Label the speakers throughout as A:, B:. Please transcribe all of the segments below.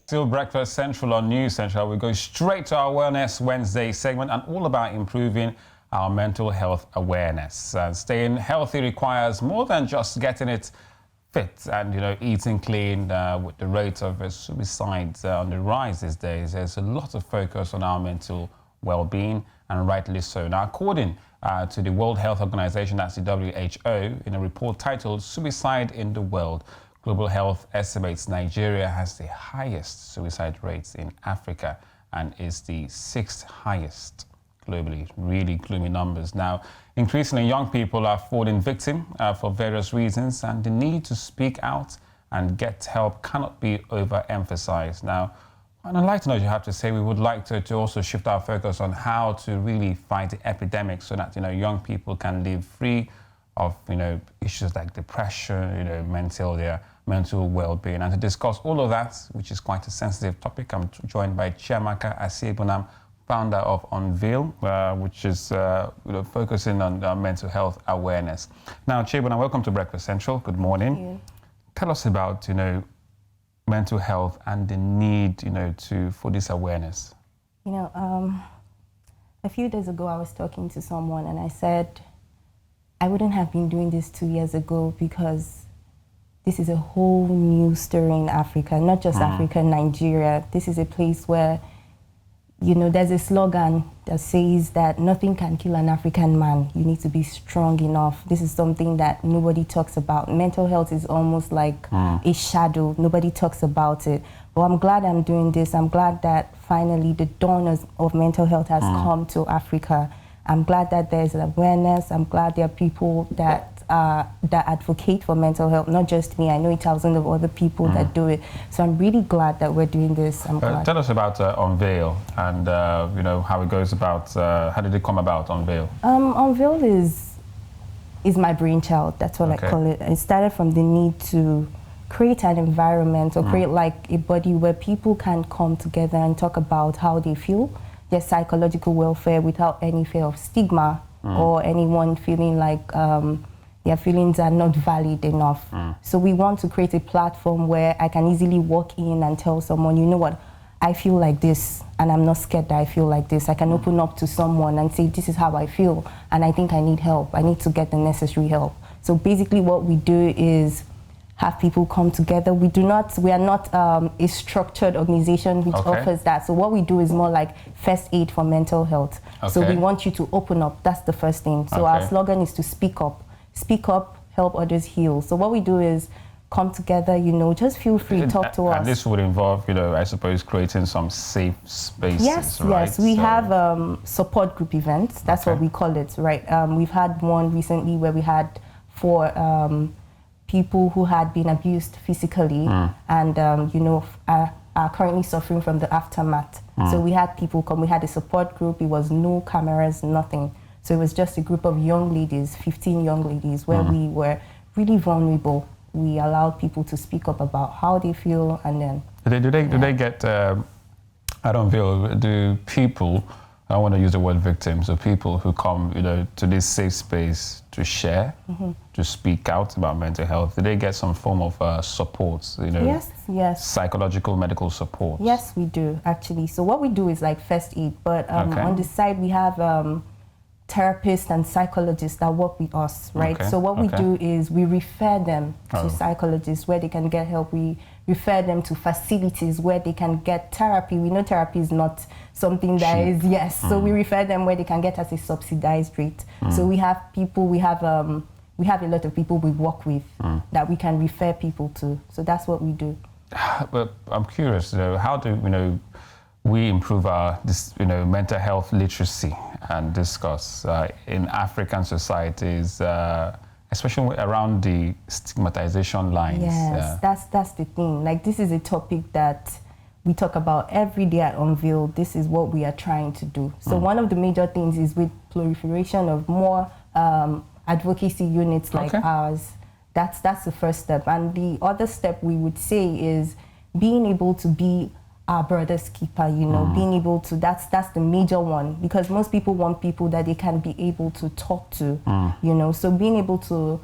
A: Still Breakfast Central on News Central. We go straight to our Wellness Wednesday segment and all about improving our mental health awareness. Staying healthy requires more than just getting it fit and, eating clean. With the rate of suicide on the rise these days, there's a lot of focus on our mental well-being, and rightly so. Now, according to the World Health Organization, that's the WHO, in a report titled Suicide in the World, Global Health estimates Nigeria has the highest suicide rates in Africa and is the 6th highest globally. Really gloomy numbers. Now, increasingly young people are falling victim for various reasons, and the need to speak out and get help cannot be overemphasized. Now, on a lighter note, you have to say, we would like to also shift our focus on how to really fight the epidemic so that, young people can live free of, issues like depression, mental well-being. And to discuss all of that, which is quite a sensitive topic, I'm joined by Chiamaka Asiegbunam, founder of Unveil, which is focusing on mental health awareness. Now, Chiamaka, welcome to Breakfast Central. Good morning.
B: Thank you.
A: Tell us about, mental health and the need, for this awareness.
B: A few days ago, I was talking to someone and I said, I wouldn't have been doing this 2 years ago because this is a whole new story in Africa, not just Africa, Nigeria. This is a place where, there's a slogan that says that nothing can kill an African man. You need to be strong enough. This is something that nobody talks about. Mental health is almost like a shadow. Nobody talks about it. But I'm glad I'm doing this. I'm glad that finally the dawn of mental health has come to Africa. I'm glad that there's awareness. I'm glad there are people that advocate for mental health, not just me. I know thousands of other people that do it. So I'm really glad that we're doing this. I'm glad.
A: Tell us about Unveil and how it goes about. How did it come about, Unveil?
B: Unveil is my brainchild. That's what I call it. It started from the need to create an environment or create like a body where people can come together and talk about how they feel, their psychological welfare, without any fear of stigma or anyone feeling like their feelings are not valid enough. So we want to create a platform where I can easily walk in and tell someone, you know what, I feel like this and I'm not scared that I feel like this. I can open up to someone and say, this is how I feel and I think I need help. I need to get the necessary help. So basically what we do is have people come together. We are not a structured organization which offers that. So what we do is more like first aid for mental health. So we want you to open up. That's the first thing. So our slogan is to speak up. Speak up, help others heal. So what we do is come together, just feel free, talk to us.
A: And this would involve, I suppose, creating some safe spaces, right?
B: Yes, we have support group events. That's what we call it, right? We've had one recently where we had 4 people who had been abused physically and, are currently suffering from the aftermath. So we had people come, we had a support group, it was no cameras, nothing. So it was just a group of young ladies, 15 young ladies, where we were really vulnerable. We allowed people to speak up about how they feel, and then...
A: Do they get, I don't feel, do people, I don't want to use the word victims, so people who come, to this safe space to share, to speak out about mental health, do they get some form of support,
B: Yes.
A: Psychological, medical support?
B: Yes, we do, actually. So what we do is like first aid, but on the side we have therapists and psychologists that work with us, right? So what we do is we refer them to psychologists where they can get help. We refer them to facilities where they can get therapy. We know therapy is not something that is, so we refer them where they can get at a subsidized rate. So we have people, we have a lot of people we work with that we can refer people to. So that's what we do.
A: But I'm curious, how do, we improve our mental health literacy and discuss in African societies, especially around the stigmatization lines?
B: Yes, that's the thing. Like, this is a topic that we talk about every day at Unveil. This is what we are trying to do. So one of the major things is with proliferation of more advocacy units like ours. That's the first step. And the other step we would say is being able to be our brother's keeper, being able to, that's the major one, because most people want people that they can be able to talk to, so being able to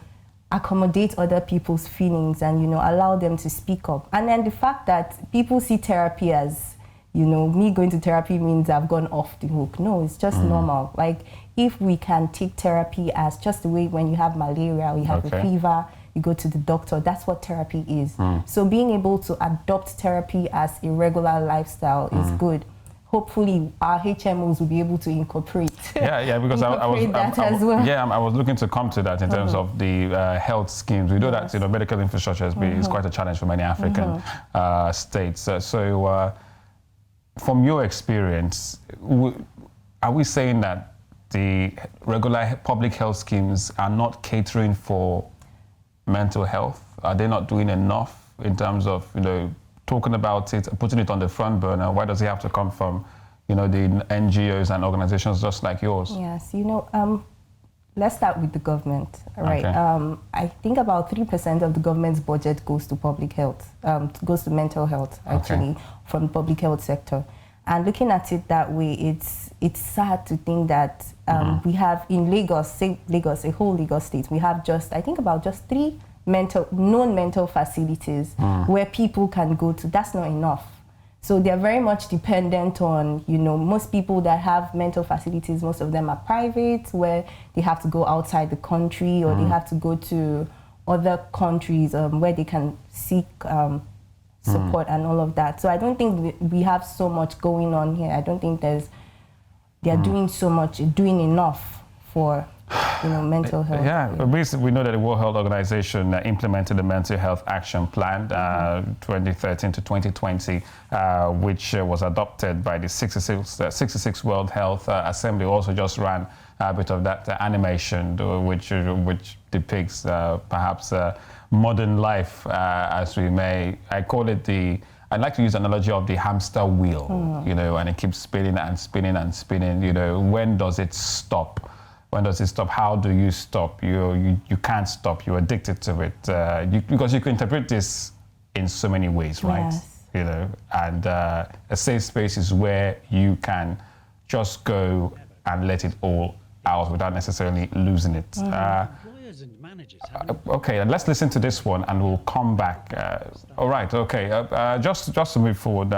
B: accommodate other people's feelings and, allow them to speak up. And then the fact that people see therapy as, me going to therapy means I've gone off the hook. No, it's just normal. Like, if we can take therapy as just the way when you have malaria or you have a fever, you go to the doctor, that's what therapy is. So being able to adopt therapy as a regular lifestyle is good. Hopefully our HMOs will be able to incorporate.
A: Because I was looking to come to that in terms of the health schemes. We know that medical infrastructure is quite a challenge for many African states. From your experience, are we saying that the regular public health schemes are not catering for mental health? Are they not doing enough in terms of talking about it, putting it on the front burner? Why does it have to come from the NGOs and organizations just like yours?
B: Yes, let's start with the government, right? I think about 3% of the government's budget goes to public health, goes to mental health, actually, from the public health sector. And looking at it that way, it's sad to think that we have in Lagos, a whole Lagos state, we have just 3 known mental facilities where people can go to. That's not enough. So they're very much dependent on, most people that have mental facilities, most of them are private, where they have to go outside the country or they have to go to other countries where they can seek support and all of that. So I don't think we have so much going on here. I don't think they're doing enough for mental health.
A: We know that the World Health Organization implemented the Mental Health Action Plan 2013 to 2020, which was adopted by the 66 World Health Assembly. Also just ran a bit of that animation, which depicts perhaps modern life, as we may. I'd like to use the analogy of the hamster wheel, and it keeps spinning and spinning and spinning. When does it stop? When does it stop? How do you stop? You can't stop. You're addicted to it because you can interpret this in so many ways, right? Yes. And a safe space is where you can just go and let it all out without necessarily losing it. Okay, let's listen to this one and we'll come back. All right, okay. Just to move forward.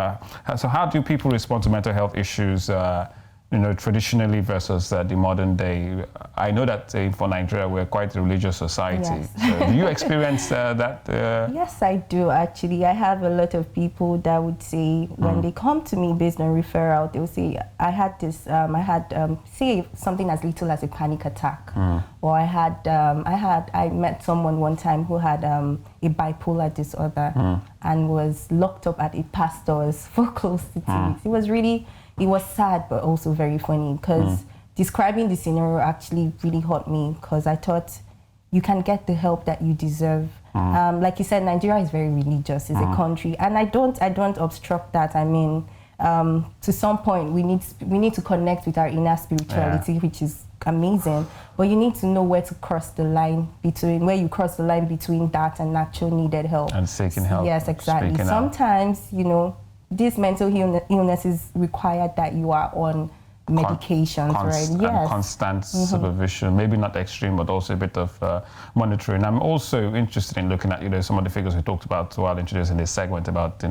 A: So how do people respond to mental health issues traditionally versus the modern day? I know that for Nigeria, we're quite a religious society. Yes. So do you experience that?
B: Yes, I do, actually. I have a lot of people that would say, when they come to me based on referral, they will say, I had say something as little as a panic attack. Or I met someone one time who had a bipolar disorder and was locked up at a pastor's for close to 2 weeks. It was sad, but also very funny, because describing the scenario actually really hurt me, because I thought you can get the help that you deserve. Like you said, Nigeria is very religious. It's a country, and I don't obstruct that. I mean, to some point, we need to connect with our inner spirituality, which is amazing. But you need to know where to cross the line between that and actual needed help
A: and seeking help.
B: Yes, exactly. Sometimes, these mental illnesses require that you are on medications, right?
A: Yes. Constant supervision, maybe not extreme, but also a bit of monitoring. I'm also interested in looking at, some of the figures we talked about while introducing this segment about,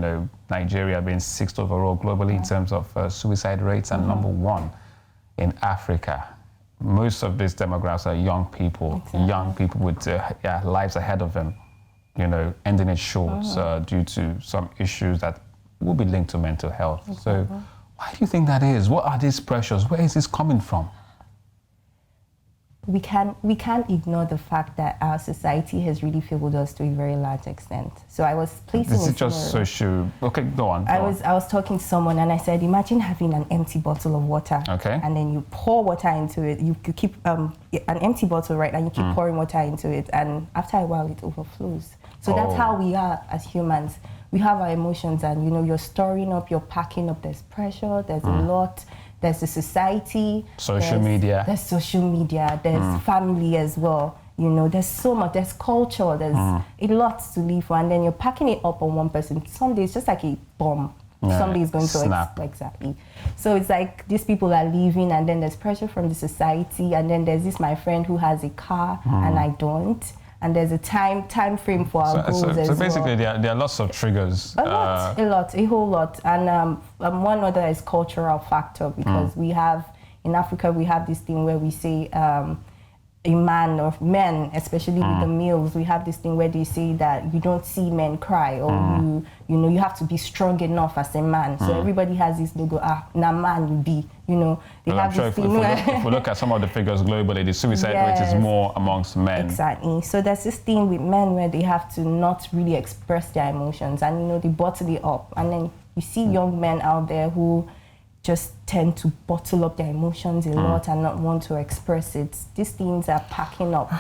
A: Nigeria being 6th overall globally in terms of suicide rates and number 1 in Africa. Most of these demographics are young people, with lives ahead of them, ending it short due to some issues that will be linked to mental health. So why do you think that is? What are these pressures? Where is this coming from?
B: We can't ignore the fact that our society has really failed us to a very large extent. So I was placing
A: Is it just social? Okay, go on.
B: I was talking to someone and I said, imagine having an empty bottle of water.
A: Okay.
B: And then you pour water into it. You keep an empty bottle, right? And you keep pouring water into it. And after a while, it overflows. So that's how we are as humans. We have our emotions, and you're storing up, you're packing up. There's pressure, there's a lot, there's the society,
A: social media,
B: there's family as well. There's so much, there's culture, there's a lot to live for, and then you're packing it up on one person. Someday it's just like a bomb. Somebody is going to
A: snap.
B: Exactly. So it's like these people are leaving, and then there's pressure from the society, and then there's my friend who has a car and I don't. and there's a time frame for our goals as well.
A: So basically, there are lots of triggers.
B: A whole lot. And one other is cultural factor, because we have, in Africa, we have this thing where we say, a man or men, especially with the males, we have this thing where they say that you don't see men cry, or you have to be strong enough as a man. So everybody has this logo, na man you be, They have this thing.
A: If we look at some of the figures globally, the suicide rate is more amongst men.
B: Exactly. So there's this thing with men where they have to not really express their emotions, and they bottle it up. And then you see young men out there who just tend to bottle up their emotions a lot and not want to express it. These things are packing up.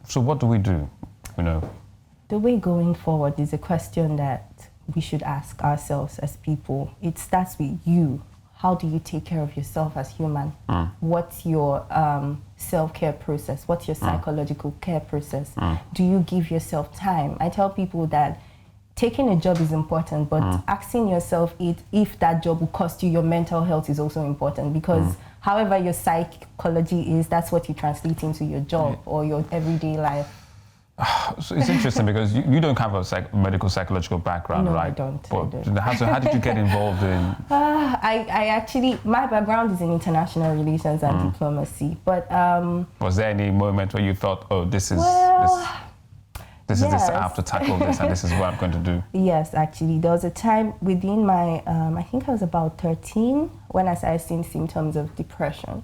A: So what do we do?
B: The way going forward is a question that we should ask ourselves as people. It starts with you. How do you take care of yourself as human? What's your self-care process? What's your psychological care process? Do you give yourself time? I tell people that taking a job is important, but asking yourself if that job will cost you your mental health is also important, because however your psychology is, that's what you translate into your job or your everyday life.
A: So it's interesting because you don't have a medical psychological background,
B: no,
A: right?
B: I don't.
A: How did you get involved in?
B: I actually, my background is in international relations and diplomacy, but
A: was there any moment where you thought, oh, this is this, I have to tackle this, and this is what I'm going to do? Yes, actually. There was a time within my, I think I was about 13, when I started seeing symptoms of depression,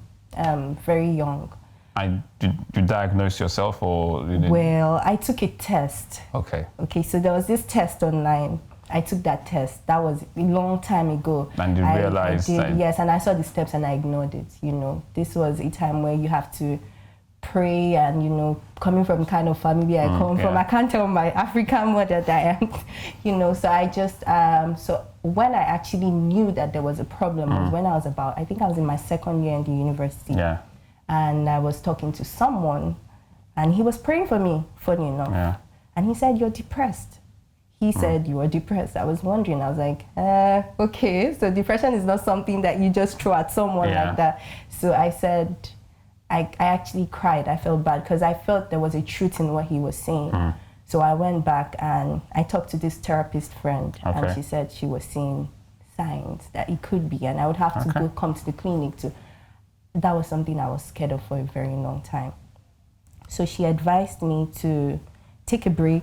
A: very young. And did you diagnose yourself, or? Well, I took a test. Okay. Okay, so there was this test online. I took that test. That was a long time ago. And you realized? Yes, and I saw the steps and I ignored it, This was a time where you have to pray, and coming from the kind of family I come from, I can't tell my African mother that I am, so I just so when I actually knew that there was a problem was when I think I was in my second year in the university, and I was talking to someone, and he was praying for me, funny enough, and he said, "You're depressed." He said, "You are depressed." I was wondering, I was like, okay, so depression is not something that you just throw at someone like that. So I said, I actually cried. I felt bad because I felt there was a truth in what he was saying. So I went back and I talked to this therapist friend, and she said she was seeing signs that it could be, and I would have to come to the clinic to. That was something I was scared of for a very long time. So she advised me to take a break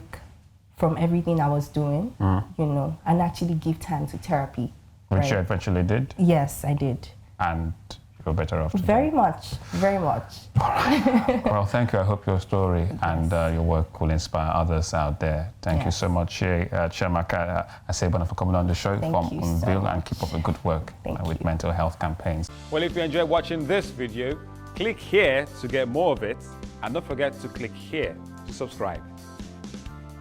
A: from everything I was doing, and actually give time to therapy. Which you eventually did? Yes, I did. And you feel better after? Very much, very much. All right. Well, thank you. I hope your story and your work will inspire others out there. Thank you so much, Chiamaka Asiegbunam, for coming on the show from Unveil, and keep up the good work with mental health campaigns. Well, if you enjoyed watching this video, click here to get more of it, and don't forget to click here to subscribe.